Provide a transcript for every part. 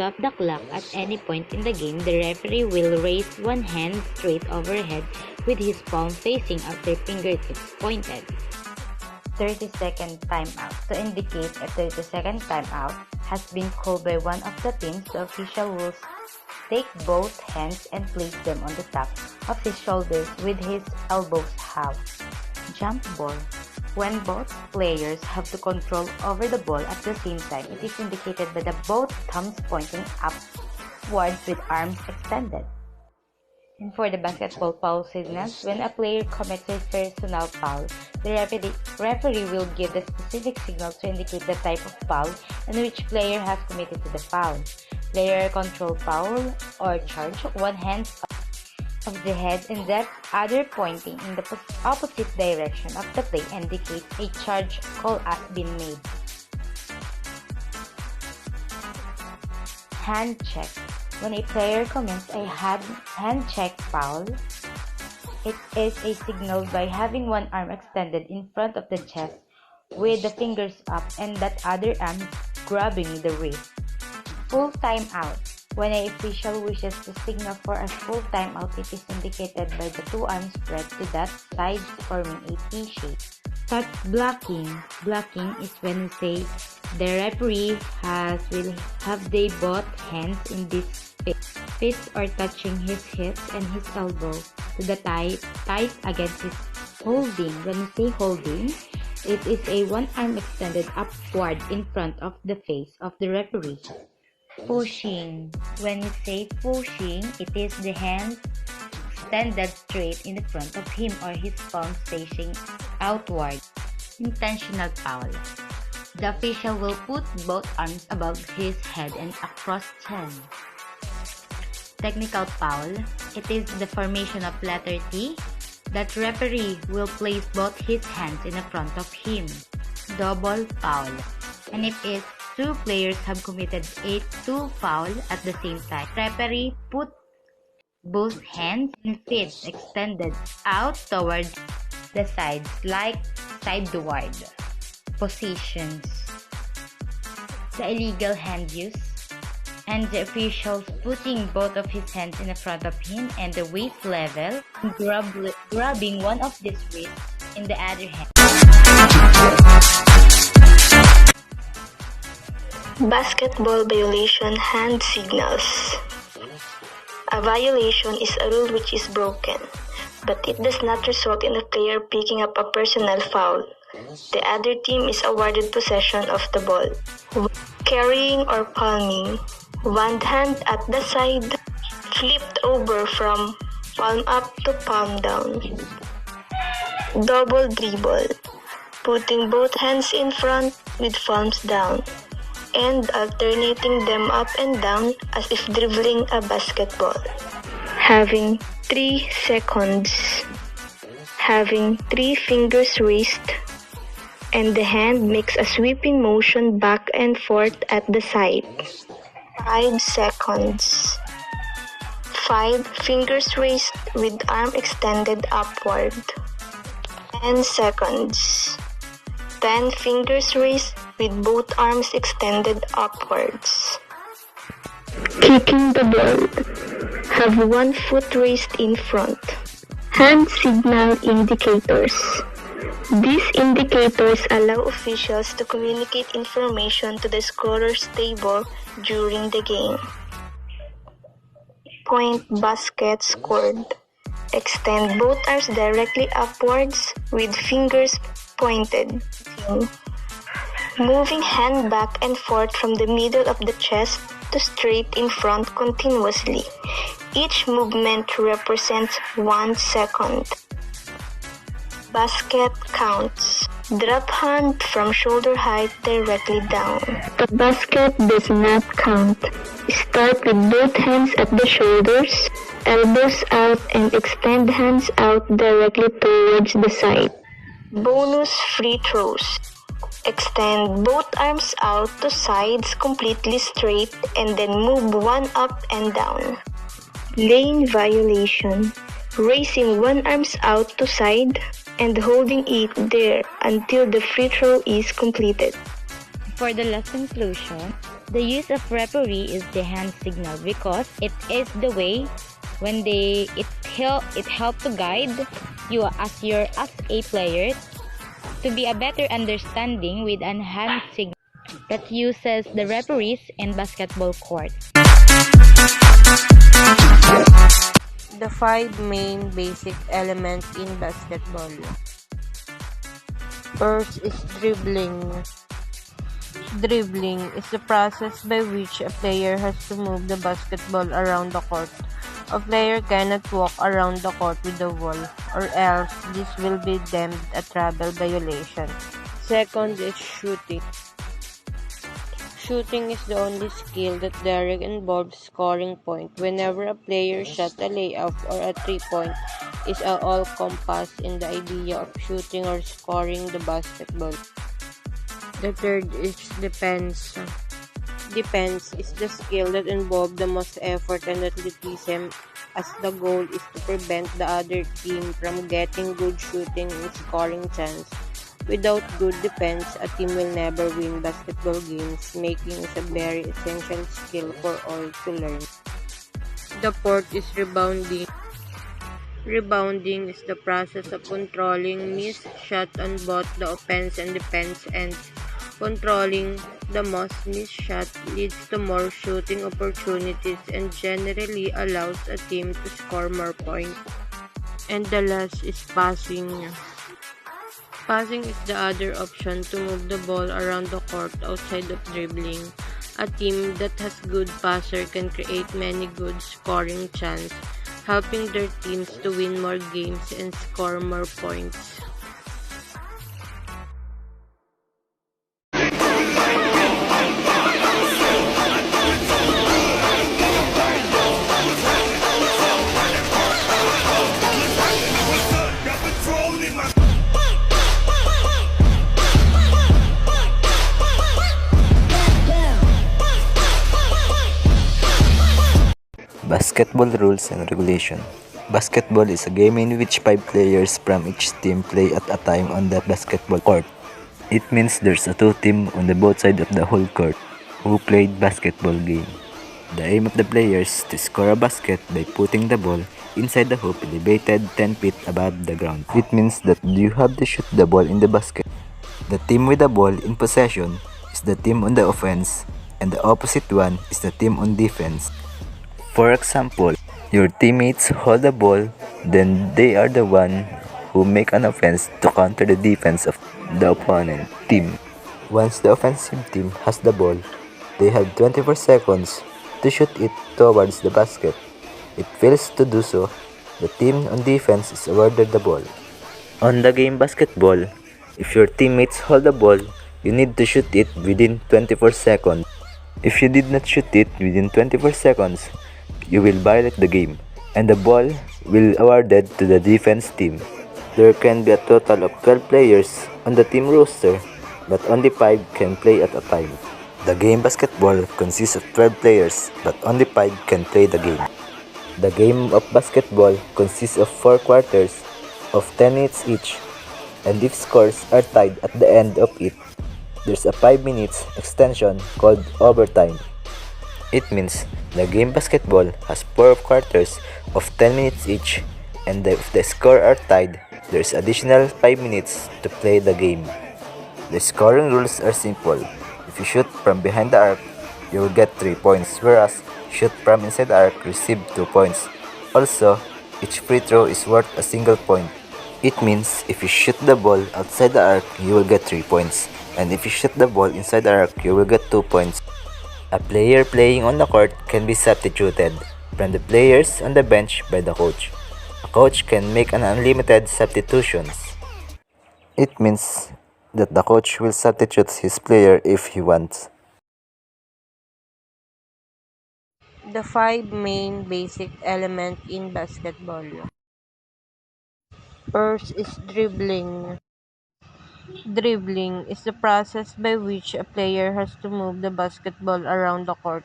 stop the clock at any point in the game, the referee will raise one hand straight overhead with his palm facing up, their fingertips pointed. 30-second timeout. To indicate a 30-second timeout has been called by one of the teams, the official will take both hands and place them on the top of his shoulders with his elbows out. Jump ball. When both players have the control over the ball at the same time, it is indicated by the both thumbs pointing upwards with arms extended. And for the basketball foul signals, when a player commits a personal foul, the referee will give the specific signal to indicate the type of foul and which player has committed to the foul. Player control foul or charge, one hand of the head and that other pointing in the opposite direction of the play indicates a charge call has been made. Hand check. When a player commits a hand check foul, it is a signal by having one arm extended in front of the chest with the fingers up and that other arm grabbing the wrist. Full timeout. When an official wishes to signal for a full timeout, it is indicated by the two arms spread to that side forming a T shape. Touch blocking. Blocking is when we say the referee will have they both hands in this fist or touching his hips and his elbow to the tight against his holding. When we say holding, it is a one arm extended upward in front of the face of the referee. Pushing. When we say pushing, it is the hands extended straight in the front of him or his palms facing outward. Intentional foul. The official will put both arms above his head and across chest. Technical foul. It is the formation of letter T. That referee will place both his hands in the front of him. Double foul. And if it's two players have committed a two foul at the same time, referee put both hands and feet extended out towards the sides like sideward positions. The illegal hand use and the officials putting both of his hands in the front of him and the waist level and grabbing one of these wrists in the other hand. Basketball violation hand signals. A violation is a rule which is broken, but it does not result in the player picking up a personal foul. The other team is awarded possession of the ball. Carrying or palming. One hand at the side, flipped over from palm up to palm down. Double dribble. Putting both hands in front with palms down and alternating them up and down as if dribbling a basketball. Having 3 seconds. Having 3 fingers raised and the hand makes a sweeping motion back and forth at the side. 5 seconds. 5 fingers raised with arm extended upward. 10 seconds. 10 fingers raised with both arms extended upwards. Kicking the ball. Have one foot raised in front. Hand signal indicators. These indicators allow officials to communicate information to the scorer's table during the game. Point basket scored. Extend both arms directly upwards with fingers pointed. Moving hand back and forth from the middle of the chest to straight in front continuously. Each movement represents 1 second. Basket counts. Drop hand from shoulder height directly down. The basket does not count. Start with both hands at the shoulders, elbows out and extend hands out directly towards the side. Bonus free throws. Extend both arms out to sides completely straight and then move one up and down. Lane violation. Raising one arms out to side and holding it there until the free throw is completed. For the last conclusion, the use of referee is the hand signal because it is the way when it help to guide you as a player to be a better understanding with an hand signal that uses the referees in basketball court. The five main basic elements in basketball. First is dribbling. Dribbling is the process by which a player has to move the basketball around the court. A player cannot walk around the court with the ball, or else this will be deemed a travel violation. Second is shooting. Shooting is the only skill that directly involves scoring point. Whenever a player shot a layup or a 3-point, is all-compass in the idea of shooting or scoring the basketball. The third is defense. Defense is the skill that involves the most effort and athleticism, as the goal is to prevent the other team from getting good shooting and scoring chance. Without good defense, a team will never win basketball games, making it a very essential skill for all to learn. The fourth is rebounding. Rebounding is the process of controlling missed shots on both the offense and defense ends. Controlling the most missed shot leads to more shooting opportunities and generally allows a team to score more points. And the last is passing. Passing is the other option to move the ball around the court outside of dribbling. A team that has good passer can create many good scoring chances, helping their teams to win more games and score more points. Basketball rules and regulation. Basketball is a game in which 5 players from each team play at a time on the basketball court. It means there's a 2 teams on the both sides of the whole court who played basketball game. The aim of the players is to score a basket by putting the ball inside the hoop elevated 10 feet above the ground. It means that you have to shoot the ball in the basket. The team with the ball in possession is the team on the offense, and the opposite one is the team on defense. For example, your teammates hold the ball, then they are the one who make an offense to counter the defense of the opponent team. Once the offensive team has the ball, they have 24 seconds to shoot it towards the basket. If fails to do so, the team on defense is awarded the ball. On the game basketball, if your teammates hold the ball, you need to shoot it within 24 seconds. If you did not shoot it within 24 seconds, you will violate the game, and the ball will awarded to the defense team. There can be a total of 12 players on the team roster, but only 5 can play at a time. The game basketball consists of 12 players, but only 5 can play the game. The game of basketball consists of 4 quarters of 10 minutes each, and if scores are tied at the end of it, there's a 5 minutes extension called overtime. It means the game basketball has 4 quarters of 10 minutes each, and if the score are tied, there's additional 5 minutes to play the game. The scoring rules are simple. If you shoot from behind the arc, you will get 3 points, whereas shoot from inside the arc receive 2 points. Also, each free throw is worth a single point. It means if you shoot the ball outside the arc, you will get 3 points, and if you shoot the ball inside the arc, you will get 2 points. A player playing on the court can be substituted from the players on the bench by the coach. A coach can make an unlimited substitutions. It means that the coach will substitute his player if he wants. The 5 main basic elements in basketball. First is dribbling. Dribbling is the process by which a player has to move the basketball around the court.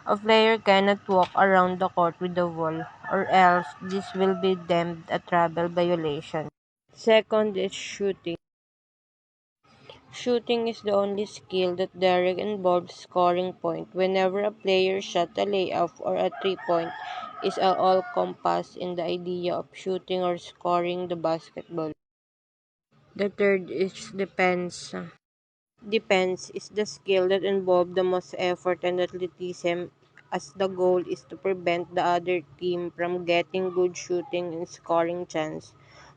A player cannot walk around the court with the ball, or else this will be deemed a travel violation. Second is shooting. Shooting is the only skill that direct involves scoring point. Whenever a player shot a layup or a 3-point is all compass in the idea of shooting or scoring the basketball. The third is defense. Defense is the skill that involves the most effort and athleticism, as the goal is to prevent the other team from getting good shooting and scoring chance.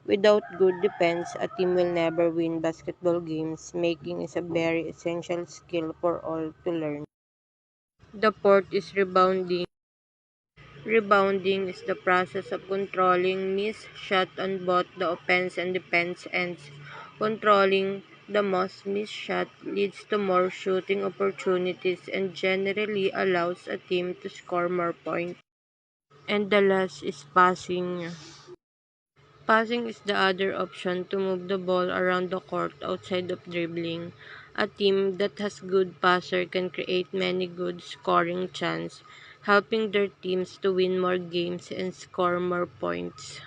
Without good defense, a team will never win basketball games. Making is a very essential skill for all to learn. The fourth is rebounding. Rebounding is the process of controlling missed shots on both the offense and defense ends. Controlling the most missed shot leads to more shooting opportunities and generally allows a team to score more points. And the last is passing. Passing is the other option to move the ball around the court outside of dribbling. A team that has good passer can create many good scoring chances, helping their teams to win more games and score more points.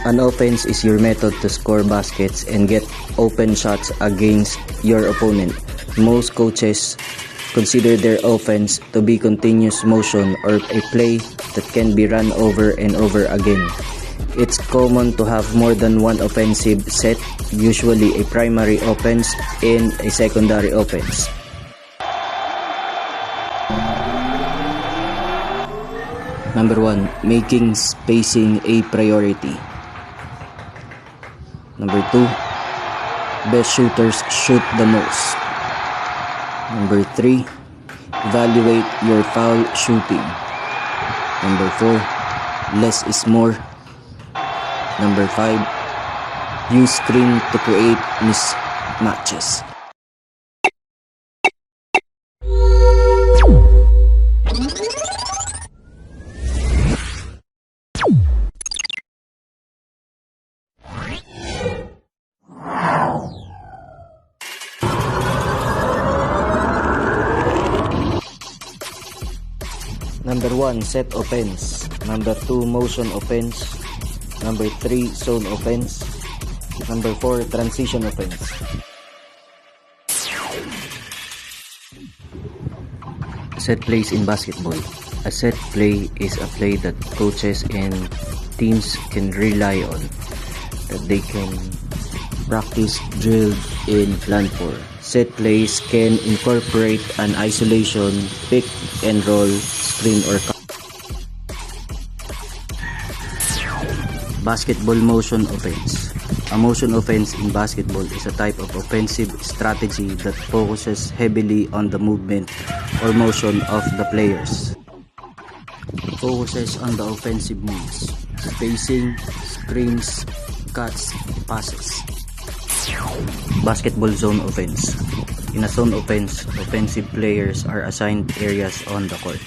An offense is your method to score baskets and get open shots against your opponent. Most coaches consider their offense to be continuous motion or a play that can be run over and over again. It's common to have more than one offensive set, usually a primary offense and a secondary offense. Number 1, making spacing a priority. Number 2, best shooters shoot the most. Number 3, evaluate your foul shooting. Number 4, less is more. Number 5, use screen to create mismatches. Number 1, set offense. Number 2, motion offense. Number 3, zone offense. Number 4, transition offense. Set plays in basketball. A set play is a play that coaches and teams can rely on, that they can practice, drill, and plan for. Set plays can incorporate an isolation, pick and roll, screen, or basketball motion offense. A motion offense in basketball is a type of offensive strategy that focuses heavily on the movement or motion of the players. It focuses on the offensive moves, spacing, screens, cuts, passes. Basketball zone offense. In a zone offense, offensive players are assigned areas on the court.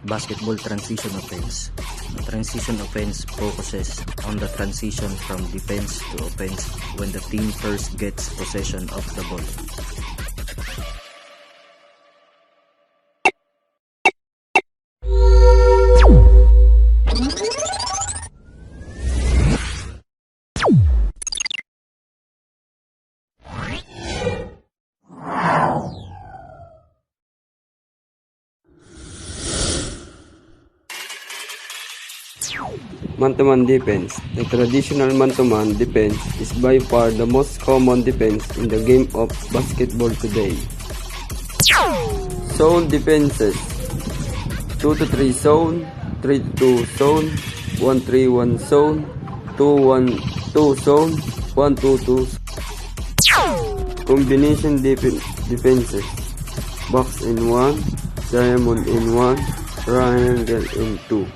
Basketball transition offense. The transition offense focuses on the transition from defense to offense when the team first gets possession of the ball. Man-to-man defense. The traditional man-to-man defense is by far the most common defense in the game of basketball today. Zone defenses: 2-3 zone, 3-2 zone, 1-3-1 zone, 2-1-2 zone, 1-2-2. Combination defenses: box and one, diamond in 1, triangle in 2.